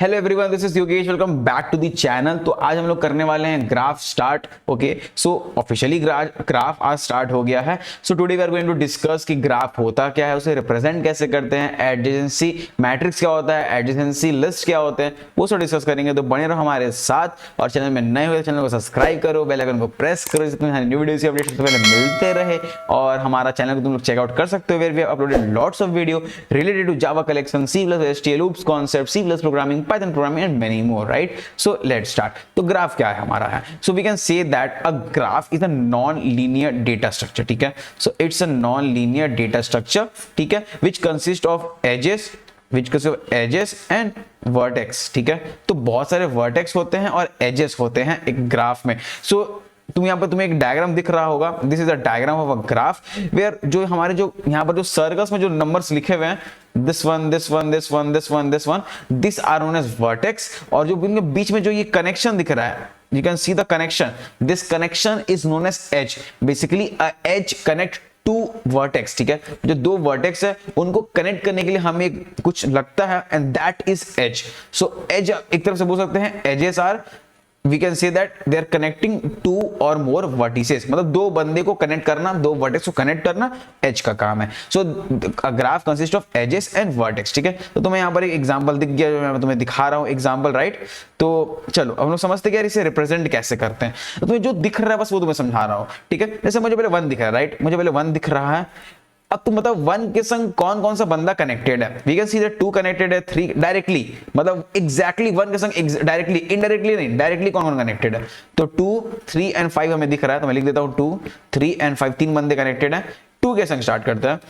Hello everyone, this is Yogesh. Welcome back to the channel. तो आज हम लोग करने वाले हैं graph start. Okay, so officially graph आज स्टार्ट हो गया है। So today we are going to discuss कि ग्राफ होता क्या है, उसे रिप्रेजेंट कैसे करते हैं, एडजेंसी मैट्रिक्स क्या होता है, एडजेंसी लिस्ट क्या होते हैं, वो सब डिस्कस करेंगे। तो बने रहो हमारे साथ और चैनल में नए हो तो चैनल को सब्सक्राइब करो, बेल आइकन को प्रेस करो जिसमें हमारी न्यू वीडियोस की अपडेट सबसे पहले मिलते रहे। और हमारा चैनल को तुम लोग चेकआउट कर सकते हो, where we have uploaded lots of video related to Java collection, C plus HTML loops concept, C plus programming, Python programming and many more, right? So let's start. तो ग्राफ क्या है हमारा है? So we can say that a graph is a non-linear data structure. ठीक है, so it's a non-linear data structure. ठीक है, which consists of edges and vertex. ठीक है, तो बहुत सारे vertex होते हैं और edges होते हैं एक ग्राफ में। So तुम यहाँ पर तुम्हें एक डायग्राम दिख रहा होगा, this is a diagram of a graph where जो हमारे जो यहाँ पर जो सर्कल्स में जो नंबर्स लिखे हुए हैं, this one this one this one this one this one, this are known as vertex. और जो इनके बीच में जो ये कनेक्शन दिख रहा है, you can see the connection, this connection is known as edge. Basically a edge connect to vertex. ठीक है, जो दो वर्टेक्स है उनको कनेक्ट करने के लिए हमें कुछ लगता है and that is edge. So edge एक तरफ से बोल सकते हैं edges are, we can say that they are connecting two or more vertices। मतलब दो बंदे को कनेक्ट करना, दो वर्टेक्स को कनेक्ट करना एज का काम है। So uh graph consist of edges and vertex. ठीक है, तो तुम्हें यहाँ पर एक एग्जांपल दिख गया जो मैं तुम्हें दिखा रहा हूँ एग्जांपल, राइट? तो चलो हम लोग समझते हैं कि यार इसे रिप्रेजेंट कैसे करते हैं। तो तुम्हें जो दिख रहा है बस वो तुम्हें समझा रहा हूँ। ठीक है, जैसे मुझे पहले वन दिख रहा है, राइट? मुझे पहले वन दिख रहा है। अब तुम बताओ वन के संग कौन कौन सा बंदा कनेक्टेड है? We can see that two connected है, थ्री डायरेक्टली, मतलब एग्जैक्टली वन के संग डायरेक्टली, इनडायरेक्टली नहीं, डायरेक्टली कौन कौन कनेक्टेड है? तो 2, 3 एंड 5 हमें दिख रहा है, तो मैं लिख देता हूं 2, 3 एंड 5, तीन बंदे कनेक्टेड है। 2 के संग स्टार्ट करते हैं।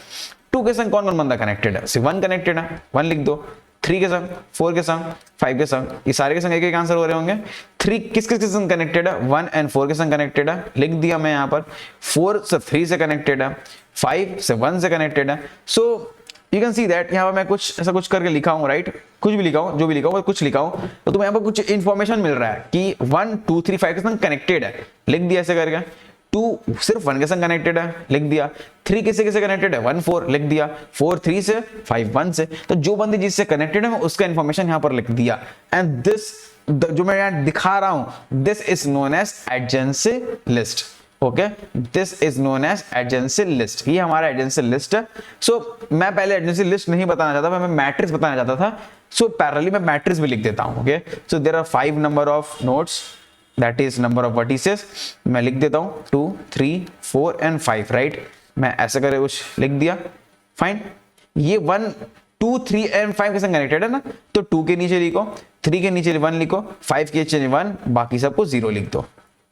2 के संग कौन कौन बंदा कनेक्टेड है? सिर्फ 1 कनेक्टेड है, 1 लिख दो। 3 के संग, 4 के संग, 5 के संग, ये सारे के संग एक एक आंसर हो रहे होंगे। 3 किस किस के संग कनेक्टेड है? 1 एंड 4 के संग कनेक्टेड है, लिख दिया मैं यहाँ पर। 4 से 3 से कनेक्टेड है, 5 से 1 से कनेक्टेड है। So you can see that यहाँ पर मैं कुछ ऐसा कुछ करके लिखा हूँ, राइट? कुछ भी लिखा हूँ, जो भी लिखा हूँ कुछ लिखा हूँ, तो तुम्हें यहाँ पर कुछ इंफॉर्मेशन मिल रहा है कि 1 2 3 5 के संग कनेक्टेड है, लिख दिया ऐसे करके। 2 सिर्फ 1 के संग कनेक्टेड है, लिख दिया। 3 किससे किससे कनेक्टेड है? 1 4 लिख दिया। 4 3 से, 5 1 से। तो जो बंदे जिससे कनेक्टेड है मैं उसका इंफॉर्मेशन यहाँ पर लिख दिया। एंड दिस जो मैं यहाँ दिखा रहा हूं, this is known as adjacency list. Okay, this is known as adjacency list. ये हमारा एडजेंसी लिस्ट है। सो मैं पहले एडजेंसी लिस्ट नहीं बताना चाहता, मैं मैट्रिक्स बताना चाहता था। सो पैरेलली मैं मैट्रिक्स भी लिख देता हूं। Okay, so there are 5 number of nodes, that is number of vertices. मैं लिख देता हूं 2 3 4 एंड 5, राइट? मैं ऐसे करके कुछ लिख दिया, फाइन। ये 1 2 3 एंड 5 के संग कनेक्टेड है ना, तो 2 के नीचे लिखो, 3 के नीचे 1 लिखो, 5 के नीचे 1, बाकी सबको 0 लिख दो।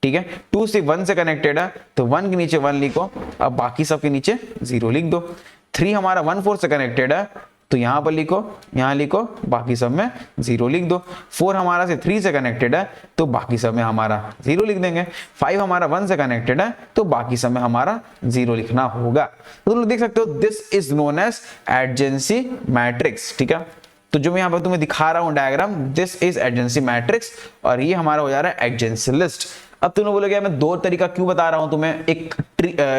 ठीक है, 2 से 1 से कनेक्टेड है तो 1 के नीचे 1 लिखो, अब बाकी सब के नीचे 0 लिख दो। 3 हमारा 1 4 से कनेक्टेड है तो यहां पर लिखो, यहां लिखो, बाकी सब में 0 लिख दो। 4 हमारा से 3 से कनेक्टेड है तो बाकी सब में हमारा 0 लिख देंगे। 5 हमारा 1 से कनेक्टेड है तो बाकी सब में हमारा 0 लिखना होगा। तो तुम लोग देख सकते हो this is known as adjacency matrix. ठीक है, तो जो मैं यहाँ पर तुम्हें दिखा रहा हूं diagram, this is adjacency matrix और ये हमारा हो जा रहा है एडजेंसी लिस्ट। अब तुम लोग बोलोगे मैं दो तरीका क्यों बता रहा हूं तुम्हें, एक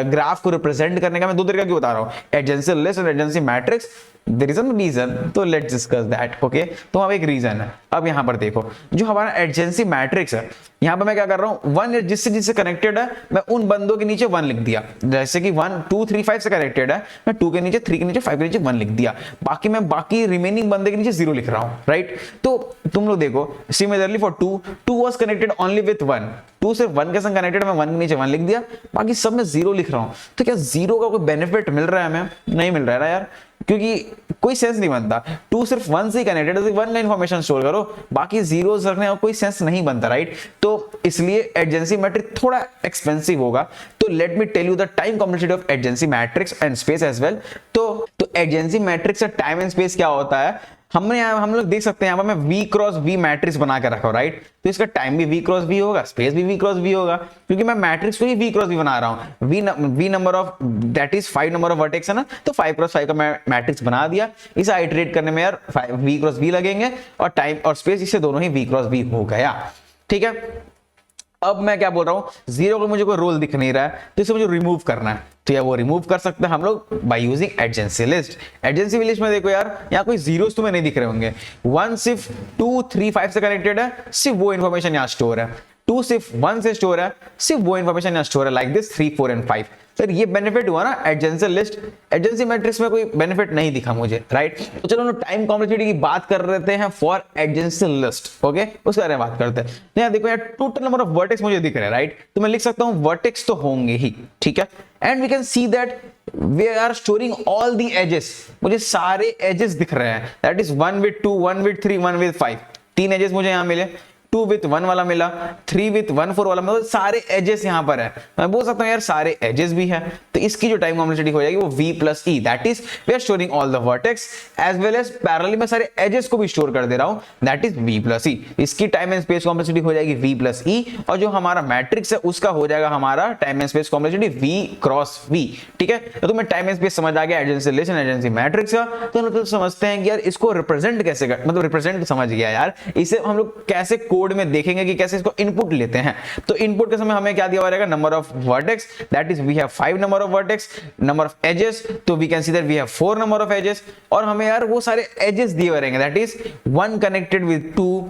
ग्राफ को रिप्रेजेंट करने का मैं दो तरीका क्यों बता रहा हूं, एडजेंसी लिस्ट और adjacency matrix? There is a reason, तो लेट्स डिस्कस दैट। ओके, तो अब एक रीजन है। अब यहां पर देखो जो हमारा एडजेंसी मैट्रिक्स है, यहां पर मैं क्या कर रहा हूं, 1 जिससे जिससे कनेक्टेड है मैं उन बंदों के नीचे 1 लिख दिया। जैसे कि 1 2 3 5 से कनेक्टेड है, मैं 2 के नीचे 3 के नीचे 5 के नीचे 1 लिख दिया, बाकी मैं बाकी रिमेनिंग बंदे के नीचे 0 लिख रहा हूं, राइट? तो तुम लोग देखो similarly for 2 was connected only with 1, 2 सिर्फ 1 के संग कनेक्टेड, मैं 1 के नीचे 1 लिख दिया, बाकी सब में 0 लिख रहा हूं। तो क्या 0 का कोई बेनिफिट मिल रहा है हमें? नहीं मिल रहा है ना यार, क्योंकि कोई सेंस नहीं बनता। 2 सिर्फ 1 से कनेक्टेड है तो 1 का इंफॉर्मेशन स्टोर करो, बाकी 0 रखने का कोई सेंस नहीं बनता, राइट? तो इसलिए एडजेंसी मैट्रिक्स थोड़ा एक्सपेंसिव होगा। तो let me tell you the time complexity of adjacency matrix and space as well. तो एडजेंसी मैट्रिक्स का टाइम एंड स्पेस क्या होता है, हम लोग देख सकते हैं यहाँ पर मैं V क्रॉस V मैट्रिक्स बना के रखा हूं, राइट? तो इसका टाइम भी V क्रॉस V होगा, स्पेस भी V क्रॉस V होगा, क्योंकि मैं मैट्रिक्स को ही V क्रॉस V बना रहा हूं। V number of, that is 5 number of vertex है ना, तो 5 क्रॉस 5 का मैं मैट्रिक्स बना दिया। इसे आइटरेट करने में यार V क्रॉस V लगेंगे और टाइम और स्पेस इससे दोनों ही V क्रॉस V हो गया। ठीक है, अब मैं क्या बोल रहा हूँ, जीरो को मुझे कोई रोल दिख नहीं रहा है, तो इसे मुझे रिमूव करना है। तो या वो रिमूव कर सकते हैं हम लोग by using adjacency list. Adjacency list में देखो यार, यहाँ कोई जीरोस तुम्हें नहीं दिख रहे होंगे। 1 सिर्फ 2 3 5 से कनेक्टेड है, सिर्फ वो इन्फॉर्मेशन यहाँ स्टोर है। 2 सिर्फ 1 से स्टोर है, सिर्फ वो इन्फॉर्मेशन यहाँ स्टोर है, लाइक दिस 3 4 एंड 5। सर ये बेनिफिट हुआ ना एडजेंसी लिस्ट। एडजेंसी मैट्रिक्स में कोई बेनिफिट नहीं दिखा मुझे, राइट। तो चलो हम टाइम कॉम्प्लेक्सिटी की बात कर रहे हैं फॉर एडजेंसी लिस्ट, ओके, उसके बारे में बात करते हैं। यहाँ देखो यार टोटल नंबर ऑफ वर्टेक्स मुझे दिख रहे हैं, राइट। तो मैं लिख सकता हूँ वर्टेक्स तो होंगे ही, ठीक है। And we can see that we are storing all the edges, मुझे सारे एजेस दिख रहे हैं। That is 1 with 2, 1 with 3, 1 with 5, 3 edges मुझे यहाँ मिले। 2 with 1 वाला मिला, 3 with 1 4 वाला, मतलब सारे एजेस यहां पर है। मैं बोल सकता हूं यार सारे एजेस भी है, तो इसकी जो टाइम कॉम्प्लेक्सिटी हो जाएगी वो v plus E, that is we are storing all the vertex as well as parallelly मैं सारे एजेस को भी स्टोर कर दे रहा हूं, दैट इज v प्लस ई। इसकी टाइम एंड स्पेस कॉम्प्लेक्सिटी हो जाएगी v प्लस ई, और जो हमारा मैट्रिक्स है उसका हो जाएगा हमारा time and space complexity v cross v, ठीक है। तो तुम्हें टाइम एंड स्पेस समझ आ गया adjacency list and adjacency matrix का। तो मतलब समझते हैं कि यार इसको रिप्रेजेंट कैसे कर, मतलब रिप्रेजेंट समझ गया यार, इसे हम लोग कैसे कोड में देखेंगे कि कैसे इसको इनपुट लेते हैं। तो इनपुट के समय हमें क्या दिया हुआ रहेगा, number of vertex, that is we have 5 number of vertex, number of edges, तो we can see that we have 4 number of edges, और हमें यार वो सारे एजेस दिए हुए रहेंगे, that is 1 connected with 2,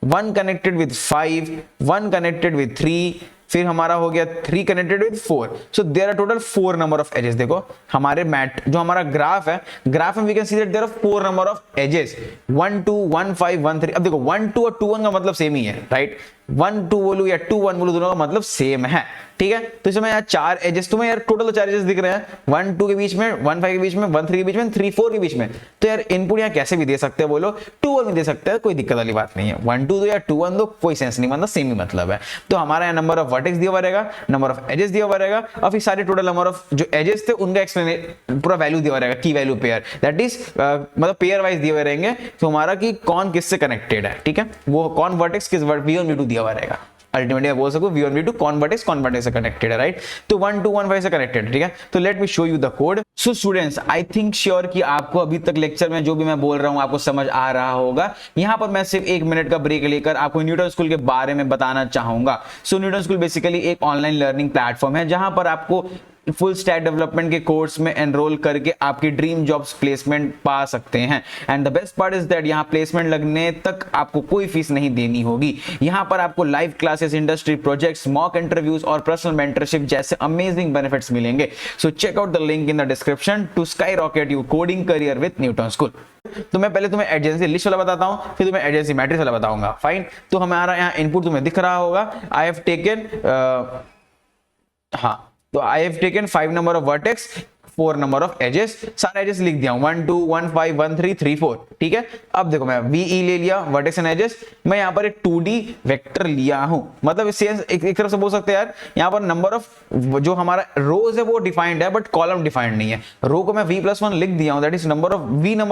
1 connected with 5, 1 connected with 3, फिर हमारा हो गया 3 connected with 4। So there are total 4 number of edges. देखो हमारे जो हमारा ग्राफ है, ग्राफ में we can see that there are 4 number of edges, 1 2 1 5 1 3। अब देखो 1 2 और 2 1 का मतलब सेम ही है, राइट। 1 2 बोलूं या 2 1 बोलूं, दोनों का मतलब सेम है, ठीक है। तो इसमें यार 4 एजेस, तुम्हें यार टोटल तो 4 एजेस दिख रहे हैं, 1 2 के बीच में, 1 5 के बीच में, 1 3 के बीच में, 3 4 के बीच में। तो यार इनपुट यहाँ कैसे भी दे सकते हैं, बोलो 2 1 भी दे सकते हैं, कोई दिक्कत वाली बात नहीं है। 1 2 दो या 2 1 दो, कोई सेंस नहीं, मतलब सेम ही मतलब है। तो हमारा यहाँ नंबर ऑफ वर्टेक्स दिया हुआ रहेगा, नंबर ऑफ एजेस दिया हुआ रहेगा, और फिर सारे टोटल नंबर ऑफ जो एजेस थे उनका एक्सप्लेन पूरा वैल्यू दिया हुआ रहेगा, की वैल्यू पेयर, दैट इज मतलब पेयर वाइज दिए हुए रहेंगे। तो हमारा कि कौन किससे कनेक्टेड है, ठीक है, वो कौन वर्टेक्स किस v1 v2 दिया हुआ रहेगा। अल्टीमेटली बोल सकूं v1 v2 कौन वर्टेक्स से कनेक्टेड है, राइट। तो 1 2 1 5 से कनेक्टेड, ठीक है। तो let me show you the code. So students, I think sure कि आपको अभी तक लेक्चर में जो भी मैं बोल रहा हूं आपको समझ आ रहा होगा। यहां पर मैं सिर्फ 1 मिनट का ब्रेक लेकर आपको न्यूटन स्कूल के बारे में बताना चाहूंगा। सो न्यूटन स्कूल बेसिकली एक ऑनलाइन लर्निंग प्लेटफॉर्म है जहां पर आपको फुल स्टैक डेवलपमेंट के कोर्स में एनरोल करके आपकी ड्रीम जॉब्स प्लेसमेंट पा सकते हैं। And the best part is that यहाँ प्लेसमेंट लगने तक आपको कोई फीस नहीं देनी होगी। यहाँ पर आपको live classes, industry projects, mock interviews और पर्सनल मेंटरशिप जैसे अमेजिंग बेनिफिट्स मिलेंगे। So check out the link in the description to skyrocket your coding career with Newton School. तो मैं पहले तुम्हें एडजेंसी लिस्ट वाला बताता हूं, फिर तुम्हें एडजेंसी मैट्रिक्स वाला बताऊंगा। फाइन, तो हमारा यहाँ इनपुट तुम्हें दिख रहा होगा। आई हैव टेकन तो I have taken 5 number of vertex, 4 number of edges, सारे edges लिख दिया 1 2 1 5 1 3 3 4, ठीक है। अब देखो मैं VE ले लिया, vertex and edges, मैं यहाँ पर एक 2D वेक्टर लिया हूं, मतलब एक तरफ से बोल सकते हैं यार यहाँ पर नंबर ऑफ जो हमारा रोज है वो डिफाइंड है बट कॉलम डिफाइंड नहीं है। रो को मैं v+1 लिख दिया हूं, that is number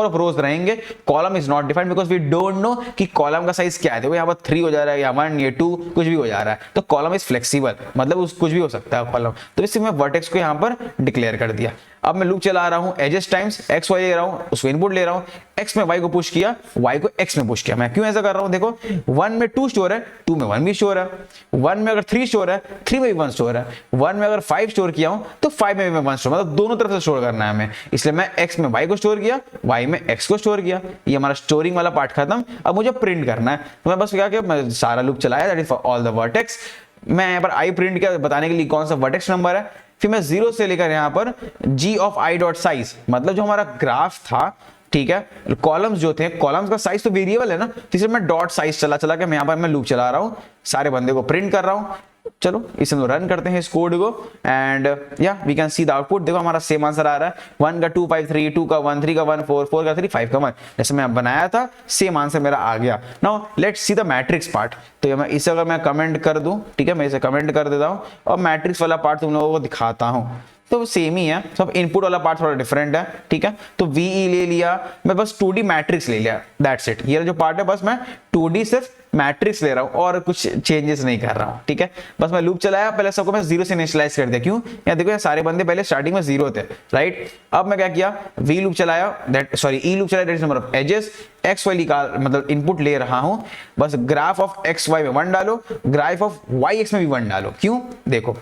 of rows रहेंगे, column is not defined because we don't know कि कॉलम का साइज क्या है। देखो यहाँ पर 3 हो जा रहा है या 1 या 2 कुछ भी हो जा रहा है, तो कॉलम इज फ्लेक्सिबल, मतलब कुछ भी हो सकता है कॉलम। तो इससे मैं वर्टेक्स को यहाँ पर डिक्लेयर कर दिया। अब मैं लूप चला रहा हूं, एजेस टाइम्स x y ले रहा हूं, उसको इनपुट ले रहा हूं, x में y को पुश किया, y को x में पुश किया। मैं क्यों ऐसा कर रहा हूं, देखो 1 में 2 स्टोर है, 2 में 1 भी स्टोर है, 1 में अगर 3 स्टोर है, 3 में भी 1 स्टोर है, 1 में अगर 5 स्टोर किया हूं तो 5 में भी 1 स्टोर, मतलब दोनों तरफ से स्टोर करना है हमें। इसलिए मैं x में y को स्टोर किया, y में x को स्टोर किया। ये हमारा स्टोरिंग वाला पार्ट खत्म। अब मुझे प्रिंट करना है, तो मैं बस क्या किया, मैं सारा लूप चलाया, that is for all the vertex. मैं यहाँ पर i प्रिंट किया बताने के लिए कौन सा वर्टेक्स नंबर है, फिर मैं 0 से लेकर यहां पर g of i dot size, मतलब जो हमारा ग्राफ था, ठीक है, कॉलम्स जो थे, कॉलम्स का साइज तो वेरिएबल है ना, तो इसलिए मैं डॉट साइज चला के मैं यहां पर मैं लूप चला रहा हूं, सारे बंदे को प्रिंट कर रहा हूं। चलो इसे हम रन करते हैं इस कोड को, एंड या we can see the output. देखो हमारा सेम आंसर आ रहा है, 1 का 2 5 3, 2 का 1, 3 का 1 4, 4 का 3, 5 का 1, जैसे मैं बनाया था सेम आंसर मेरा आ गया। Now let's see the matrix part. तो मैं इसे अगर मैं कमेंट कर दूं, ठीक है, मैं इसे कमेंट कर देता हूं और मैट्रिक्स वाला पार्ट तुम लोगों को दिखाता हूं। तो सेम ही है, सब इनपुट वाला पार्ट थोड़ा डिफरेंट है, ठीक है। तो VE ले लिया, मैं बस 2D मैट्रिक्स ले लिया, दैट्स इट। ये जो पार्ट है बस मैं 2D सिर्फ मैट्रिक्स ले रहा हूं और कुछ चेंजेस नहीं कर रहा हूं, ठीक है। बस मैं लूप चलाया, पहले सबको मैं 0 से इनिशियलाइज कर दिया। क्यों? यहाँ देखो, ये सारे बंदे पहले स्टार्टिंग में 0 थे, राइट। अब मैं क्या किया, V लूप चलाया, E लूप चलाया, that is number of edges. XY निकाल, मतलब इनपुट ले रहा हूं, बस ग्राफ ऑफ XY में 1 डालो, ग्राफ ऑफ YX में भी 1 डालो। क्यों? देखो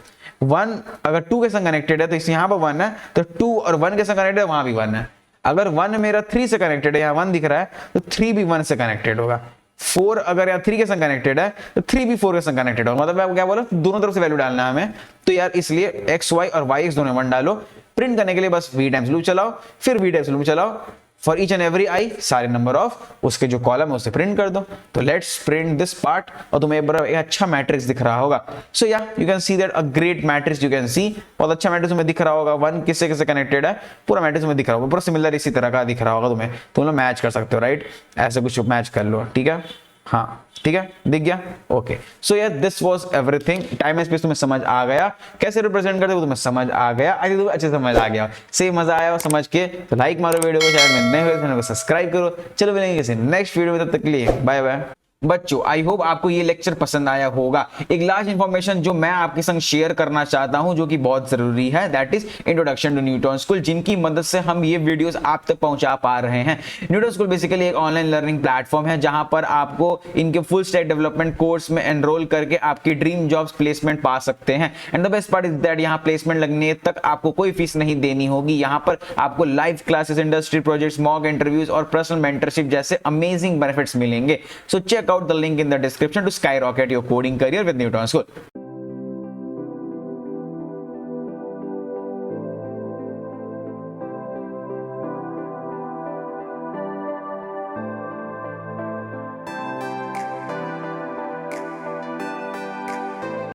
1 अगर 2 के संग कनेक्टेड है तो इस यहाँ पर 1 है, तो 2 और 1 के संग कनेक्टेड है, वहां भी 1 है। अगर 1 मेरा 3 से कनेक्टेड है, यहाँ 1 दिख रहा है, तो 3 भी 1 से कनेक्टेड होगा। 4 अगर यहाँ 3 के संग कनेक्टेड है, तो 3 भी 4 के संग कनेक्टेड होगा। मतलब मैं क्या बोला, दोनों तरफ से वैल्यू डालना है हमें। तो यार इसलिए XY और YX दोनों 1 डालो। प्रिंट करने के लिए बस V टाइम्स लूप चलाओ, फिर V टाइम्स लूप चलाओ, for each and every I, सारे नंबर ऑफ उसके जो कॉलम है उसे प्रिंट कर दो। तो लेट्स प्रिंट दिस पार्ट, और तुम्हें एक अच्छा मैट्रिक्स दिख रहा होगा। सो या you can see that a great matrix you can सी, बहुत अच्छा मैट्रिक्स तुम्हें दिख रहा होगा। 1 किससे किससे कनेक्टेड है, पूरा मैट्रिक्स तुम्हें दिख रहा होगा, पूरा सिमिलर इसी तरह का दिख रहा होगा तुम्हें। तुम लोग मैच कर सकते हो, राइट, ऐसे कुछ मैच कर लो, ठीक है। हाँ ठीक है, दिख गया, ओके। सो यार this was everything. Time and space तुम्हें समझ आ गया, कैसे रिप्रेजेंट करते हो तुम्हें समझ आ गया। आई थिंक अच्छे समझ आ गया, सही मजा आया और समझ के तो लाइक मारो वीडियो को, चैनल में नए हो चैनल को सब्सक्राइब करो। चलो मिलेंगे किसी नेक्स्ट वीडियो में, तब तक के लिए बाय बाय। बच्चों आई होप आपको ये लेक्चर पसंद आया होगा। एक लास्ट इंफॉर्मेशन जो मैं आपके संग शेयर करना चाहता हूं, जो कि बहुत जरूरी है, that is introduction to Newton School, जिनकी मदद से हम ये वीडियोस आप तक पहुंचा पा रहे हैं। न्यूटन स्कूल बेसिकली एक ऑनलाइन लर्निंग प्लेटफॉर्म है, जहां पर आपको इनके फुल स्टैक डेवलपमेंट कोर्स में एनरोल करके आपकी ड्रीम जॉब्स प्लेसमेंट पा सकते हैं। And the best part is that यहाँ प्लेसमेंट लगने तक आपको कोई फीस नहीं देनी होगी। यहाँ पर आपको live classes, industry projects, mock interviews और पर्सनल मेंटरशिप जैसे अमेजिंग बेनिफिट्स मिलेंगे। सो check out the link in the description to skyrocket your coding career with Newton School.